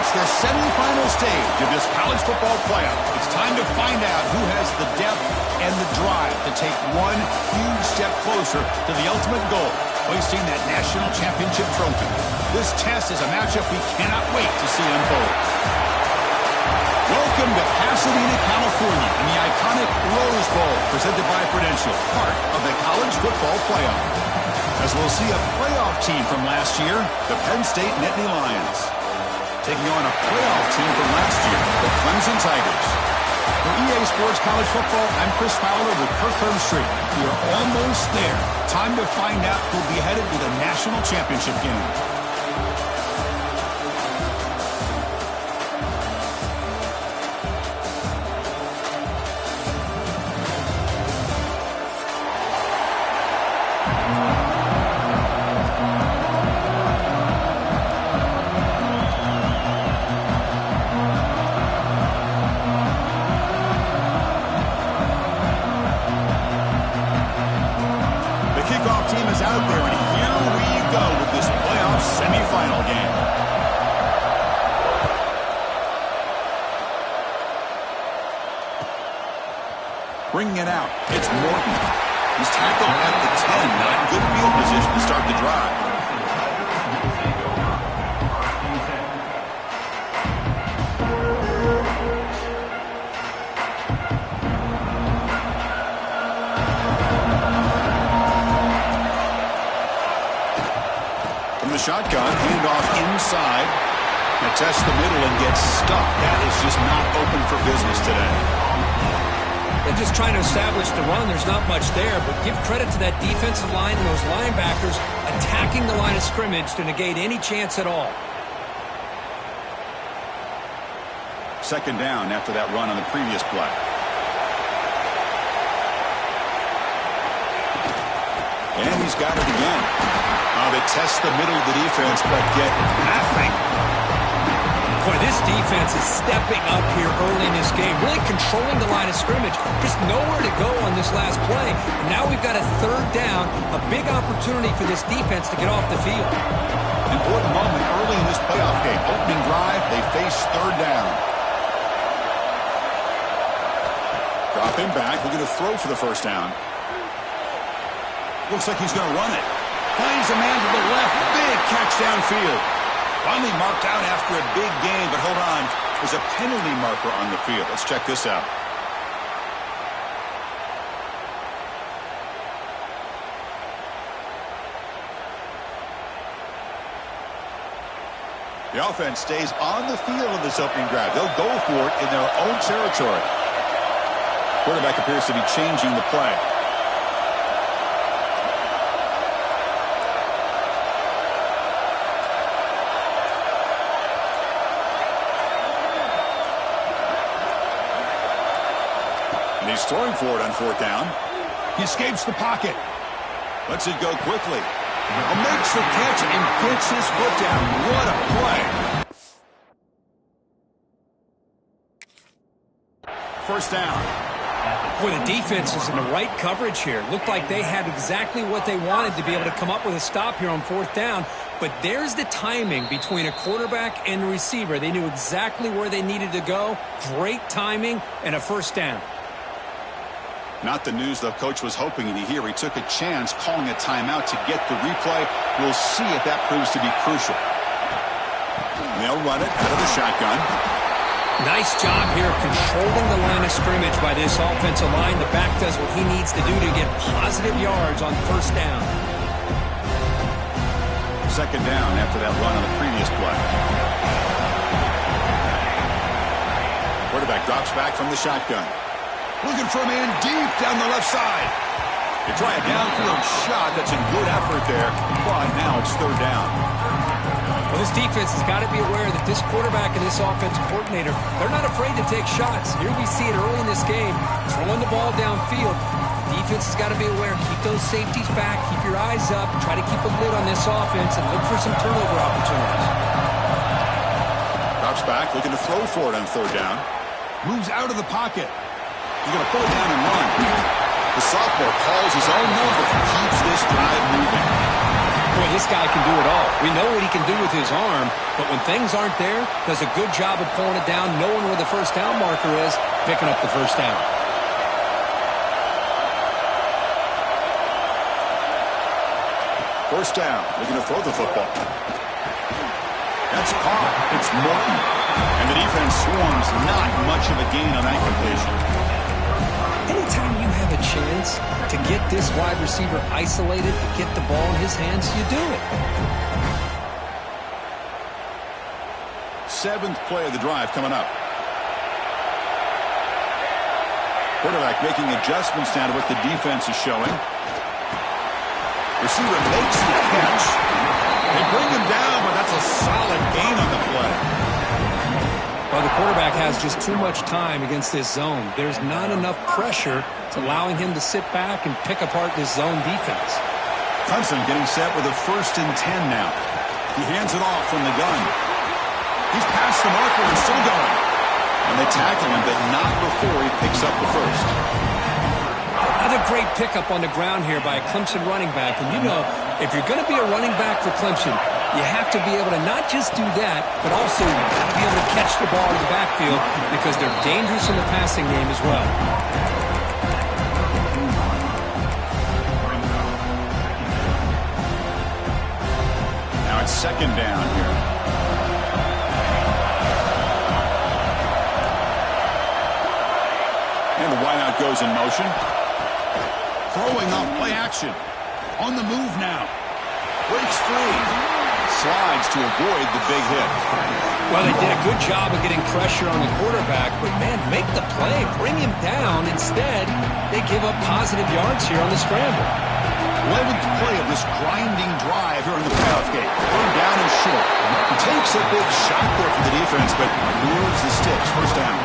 It's the semifinal stage of this college football playoff. It's time to find out who has the depth and the drive to take one huge step closer to the ultimate goal, hoisting that national championship trophy. This test is a matchup we cannot wait to see unfold. Welcome to Pasadena, California, in the iconic Rose Bowl, presented by Prudential, part of the college football playoff. As we'll see a playoff team from last year, the Penn State Nittany Lions, taking on a playoff team from last year, the Clemson Tigers. For EA Sports College Football, I'm Chris Fowler with Kirk Herbstreit. We are almost there. Time to find out who'll be headed to the national championship game. Bringing it out, it's Morton. He's tackled at the 10, not good field position to start the drive. From the shotgun, handoff inside. Now tests the middle and gets stuck. That is just not open for business today. They're just trying to establish the run. There's not much there, but give credit to that defensive line and those linebackers attacking the line of scrimmage to negate any chance at all. Second down after that run on the previous play. And he's got it again. They test the middle of the defense, but get nothing. Boy, this defense is stepping up here early in this game, really controlling the line of scrimmage. Just nowhere to go on this last play. And now we've got a third down, a big opportunity for this defense to get off the field. Important moment early in this playoff game. Opening drive, they face third down. Dropping back, looking to throw for the first down. Looks like he's going to run it. Finds a man to the left, big catch downfield. Finally marked out after a big game, but hold on. There's a penalty marker on the field. Let's check this out. The offense stays on the field in this opening drive. They'll go for it in their own territory. Quarterback appears to be changing the play. He's throwing for it on fourth down. He escapes the pocket. Lets it go quickly. Makes the catch and gets his foot down. What a play. First down. Boy, the defense is in the right coverage here. Looked like they had exactly what they wanted to be able to come up with a stop here on fourth down. But there's the timing between a quarterback and the receiver. They knew exactly where they needed to go. Great timing and a first down. Not the news the coach was hoping to hear. He took a chance calling a timeout to get the replay. We'll see if that proves to be crucial. And they'll run it out of the shotgun. Nice job here of controlling the line of scrimmage by this offensive line. The back does what he needs to do to get positive yards on first down. Second down after that run on the previous play. Quarterback drops back from the shotgun. Looking for a man deep down the left side. They try a downfield shot. That's a good effort there. But now it's third down. Well, this defense has got to be aware that this quarterback and this offensive coordinator, they're not afraid to take shots. Here we see it early in this game, throwing the ball downfield. The defense has got to be aware. Keep those safeties back. Keep your eyes up. Try to keep a lid on this offense and look for some turnover opportunities. Drops back, looking to throw for it on third down. Moves out of the pocket. He's going to pull it down and run. The sophomore calls his own number and keeps this drive moving. Boy, this guy can do it all. We know what he can do with his arm, but when things aren't there, does a good job of pulling it down, knowing where the first down marker is, picking up the first down. First down, looking to throw the football. That's caught. It's Morton. And the defense swarms. Not much of a gain on that completion. Anytime you have a chance to get this wide receiver isolated, to get the ball in his hands, you do it. Seventh play of the drive coming up. Quarterback making adjustments now to what the defense is showing. Receiver makes the catch. They bring him down, but that's a solid gain on the play. Well, the quarterback has just too much time against this zone. There's not enough pressure to allowing him to sit back and pick apart this zone defense. Clemson getting set with a 1st and 10 now. He hands it off from the gun. He's past the marker and still going. And they tackle him, but not before he picks up the first. Another great pickup on the ground here by a Clemson running back. And you know, if you're going to be a running back for Clemson, you have to be able to not just do that, but also you've got to be able to catch the ball in the backfield because they're dangerous in the passing game as well. Now it's 2nd down here. And the wideout goes in motion. Throwing off play action. On the move now. Breaks free. Slides to avoid the big hit. Well, they did a good job of getting pressure on the quarterback, but, man, make the play. Bring him down. Instead, they give up positive yards here on the scramble. 11th play of this grinding drive here in the playoff game. Third down and short. He takes a big shot there for the defense, but lures the sticks. First down.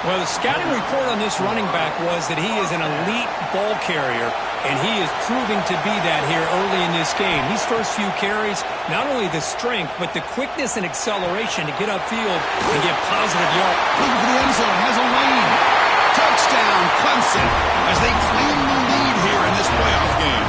Well, the scouting report on this running back was that he is an elite ball carrier, and he is proving to be that here early in this game. These first few carries, not only the strength, but the quickness and acceleration to get upfield and get positive yards. Looking for the end zone, has a lane. Touchdown, Clemson, as they claim the lead here in this playoff game.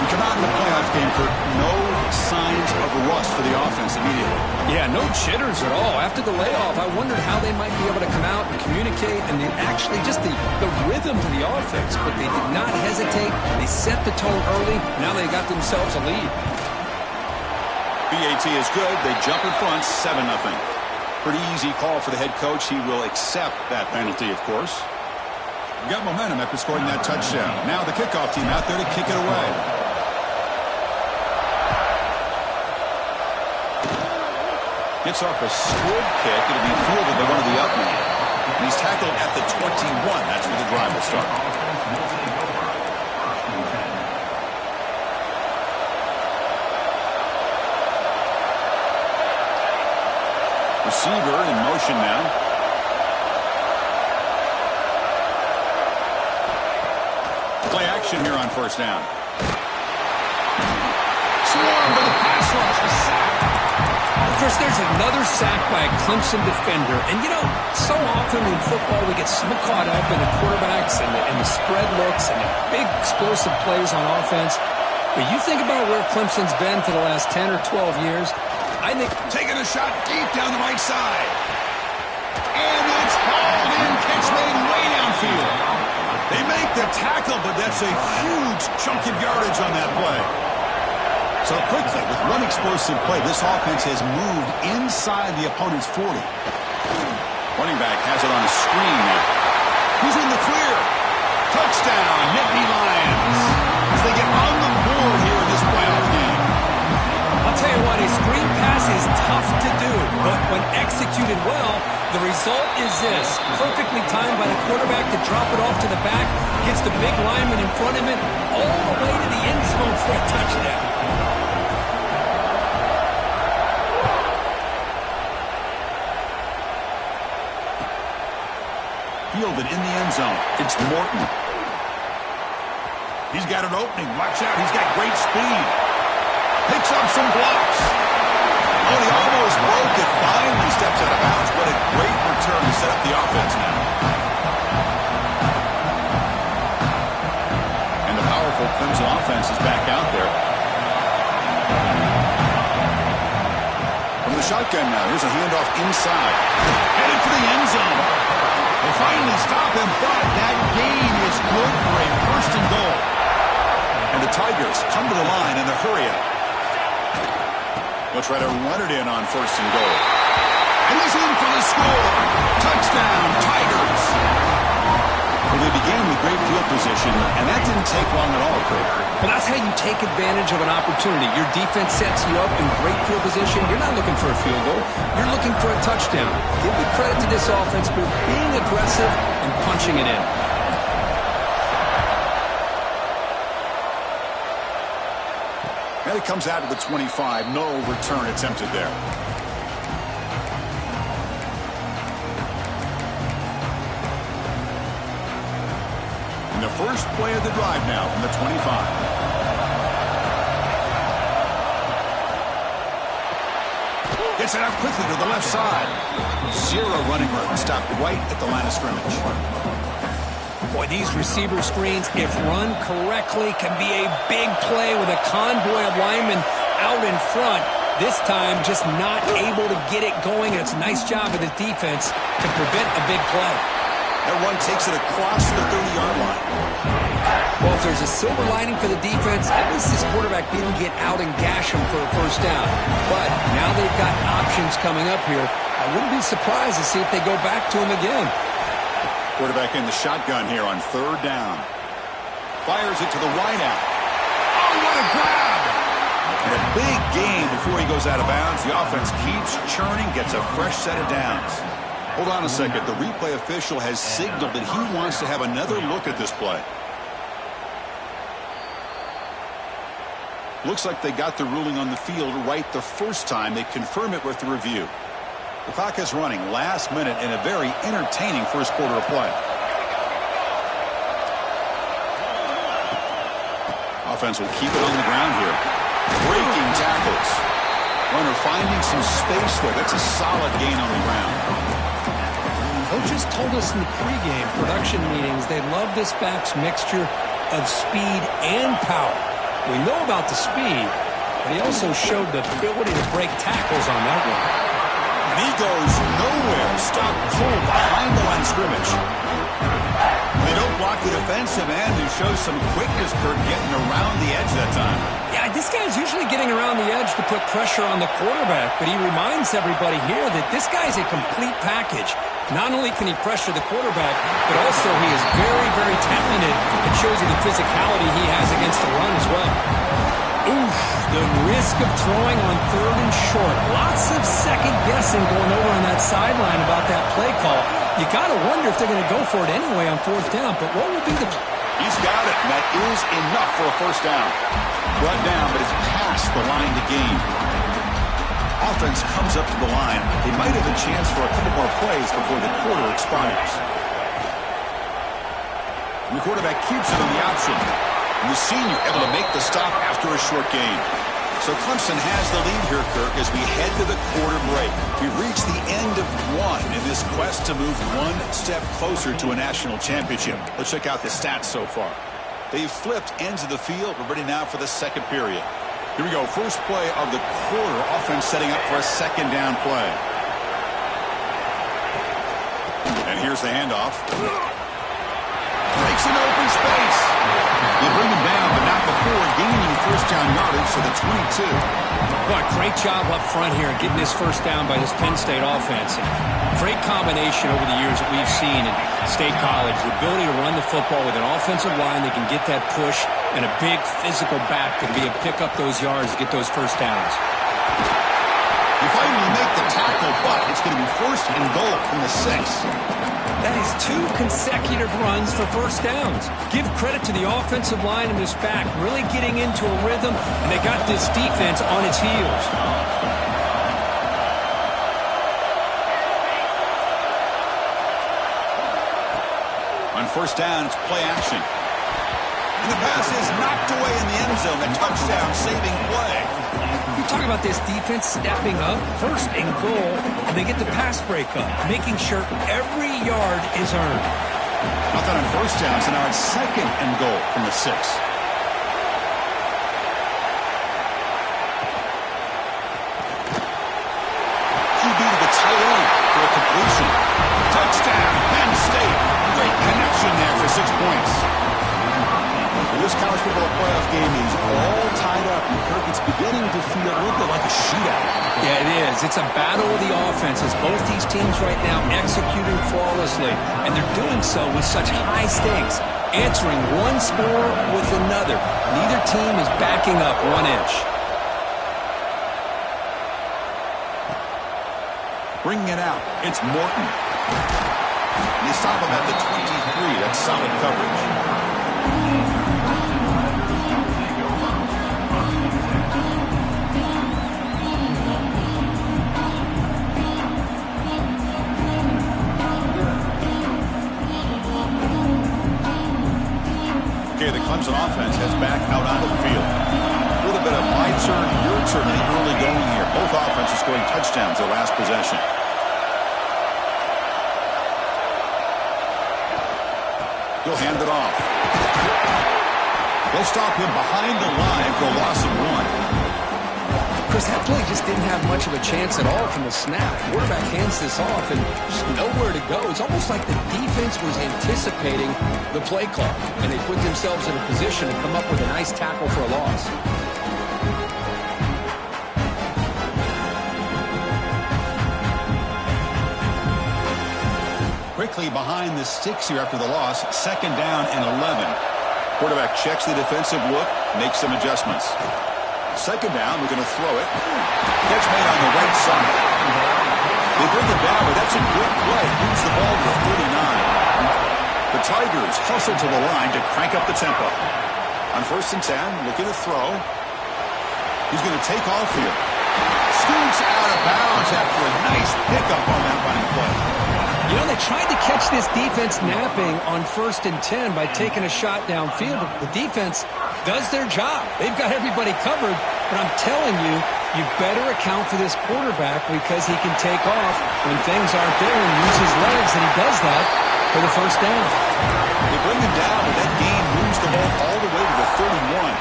We come out in the playoff game, Kurt, no signs of rust for the offense immediately. Yeah, no jitters at all. After the layoff, I wondered how they might be able to come out and communicate and actually just the rhythm to the offense. But they did not hesitate. They set the tone early. Now they got themselves a lead. BAT is good. They jump in front, 7-0. Pretty easy call for the head coach. He will accept that penalty, of course. We got momentum after scoring that touchdown. Now the kickoff team out there to kick it away. Gets off a squib kick. It'll be fielded by one of the up men. And he's tackled at the 21. That's where the drive will start. Receiver in motion now. Play action here on first down. Swarmed by the pass rush. A sack. First, there's another sack by a Clemson defender. And, you know, so often in football we get so caught up in the quarterbacks and the spread looks and the big explosive plays on offense. But you think about where Clemson's been for the last 10 or 12 years, I think taking a shot deep down the right side. And it's hauled in. Catch made way downfield. They make the tackle, but that's a huge chunk of yardage on that play. So quickly, with one explosive play, this offense has moved inside the opponent's 40. Running back has it on a screen now. Who's in the clear? Touchdown, Nittany Lions. As they get on the board here in this playoff game. I'll tell you what, a screen pass is tough to do, but when executed well, the result is this. Perfectly timed by the quarterback to drop it off to the back, gets the big lineman in front of him, all the way to the end zone for a touchdown. Fielded in the end zone. It's Morton. He's got an opening. Watch out. He's got great speed. Picks up some blocks. Oh, he almost broke it. Finally steps out of bounds. What a great return to set up the offense now. And the powerful Clemson offense is back out there. the shotgun now. Here's a handoff inside. Headed for the end zone. They finally stop him, but that gain is good for a first and goal. And the Tigers come to the line in a hurry up. They'll try to run it in on first and goal. And he's in for the score. Touchdown, Tigers. Well, they began with great field position, and that didn't take long at all, Kirk. Well, that's how you take advantage of an opportunity. Your defense sets you up in great field position. You're not looking for a field goal. You're looking for a touchdown. Give the credit to this offense for being aggressive and punching it in. And it comes out to the 25. No return attempted there. The first play of the drive now from the 25. Gets it out quickly to the left side. Zero running room. Stopped right at the line of scrimmage. Boy, these receiver screens, if run correctly, can be a big play with a convoy of linemen out in front. This time, just not able to get it going. And it's a nice job of the defense to prevent a big play. That one takes it across the 30-yard line. Well, if there's a silver lining for the defense, at least this quarterback didn't get out and gash him for a first down. But now they've got options coming up here. I wouldn't be surprised to see if they go back to him again. Quarterback in the shotgun here on third down. Fires it to the wideout. Oh, what a grab! And a big gain before he goes out of bounds. The offense keeps churning, gets a fresh set of downs. Hold on a second. The replay official has signaled that he wants to have another look at this play. Looks like they got the ruling on the field right the first time. They confirm it with the review. The clock is running last minute in a very entertaining first quarter of play. Offense will keep it on the ground here. Breaking tackles. Runner finding some space there. That's a solid gain on the ground. Coaches told us in the pregame production meetings they love this back's mixture of speed and power. We know about the speed, but he also showed the ability to break tackles on that one. And he goes nowhere. Stop cold behind the line of scrimmage. They don't block the defensive end, who shows some quickness, Kirk, getting around the edge that time. Yeah, this guy's usually getting around the edge to put pressure on the quarterback, but he reminds everybody here that this guy's a complete package. Not only can he pressure the quarterback, but also he is very, very talented. It shows you the physicality he has against the run as well. Oof, the risk of throwing on third and short. Lots of second guessing going over on that sideline about that play call. You got to wonder if they're going to go for it anyway on fourth down, but what will be the... He's got it, and that is enough for a first down. Brought down, but it's past the line to gain. Offense comes up to the line. They might have a chance for a couple more plays before the quarter expires. And the quarterback keeps it on the option. And the senior able to make the stop after a short gain. So Clemson has the lead here, Kirk, as we head to the quarter break. We've reached the end of one in this quest to move one step closer to a national championship. Let's check out the stats so far. They've flipped ends of the field. We're ready now for the second period. Here we go. First play of the quarter. Offense setting up for a second down play. And here's the handoff. Breaks an open space. They bring him down, but not before gaining first down yardage to the 22. Boy, great job up front here getting this first down by this Penn State offense. And great combination over the years that we've seen in State College. The ability to run the football with an offensive line that can get that push and a big physical back to be able to pick up those yards to get those first downs. You finally make the tackle, but it's going to be first and goal from the 6. That is 2 consecutive runs for first downs. Give credit to the offensive line and this back, really getting into a rhythm, and they got this defense on its heels. On first down, it's play action. And the pass is knocked away in the end zone. A touchdown-saving play. You talk about this defense stepping up, first and goal, and they get the pass breakup, making sure every yard is earned. Nothing on first down, so now it's second and goal from the 6. points. This college football playoff game is all tied up, and Kirk, it's beginning to feel a little bit like a shootout. Yeah, it is. It's a battle of the offenses. Both these teams right now executing flawlessly, and they're doing so with such high stakes, answering one score with another. Neither team is backing up 1 inch. Bringing it out, it's Morton. They stop him at the 23. That's solid coverage. Okay, the Clemson offense heads back out onto the field. A little bit of my turn, your turn in the early going here. Both offenses scoring touchdowns their last possession. He'll hand it off. They'll stop him behind the line for a loss of 1. Chris, that play just didn't have much of a chance at all from the snap. Quarterback hands this off and just nowhere to go. It's almost like the defense was anticipating the play call, and they put themselves in a position to come up with a nice tackle for a loss. Quickly behind the sticks here after the loss. 2nd down and 11. Quarterback checks the defensive look, makes some adjustments. 2nd down, we're going to throw it. Catch made on the right side. They bring it down, but that's a good play. Moves the ball to the 39. The Tigers hustle to the line to crank up the tempo. On 1st and 10, looking to throw. He's going to take off here. Scoots out of bounds after a nice pickup on that running play. You know, they tried to catch this defense napping on 1st and 10 by taking a shot downfield. But the defense does their job. They've got everybody covered. But I'm telling you, you better account for this quarterback because he can take off when things aren't there and use his legs, and he does that for the 1st down. They bring him down, but that gain moves the ball all the way to the 31.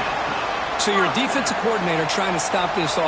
So you're a defensive coordinator trying to stop this off.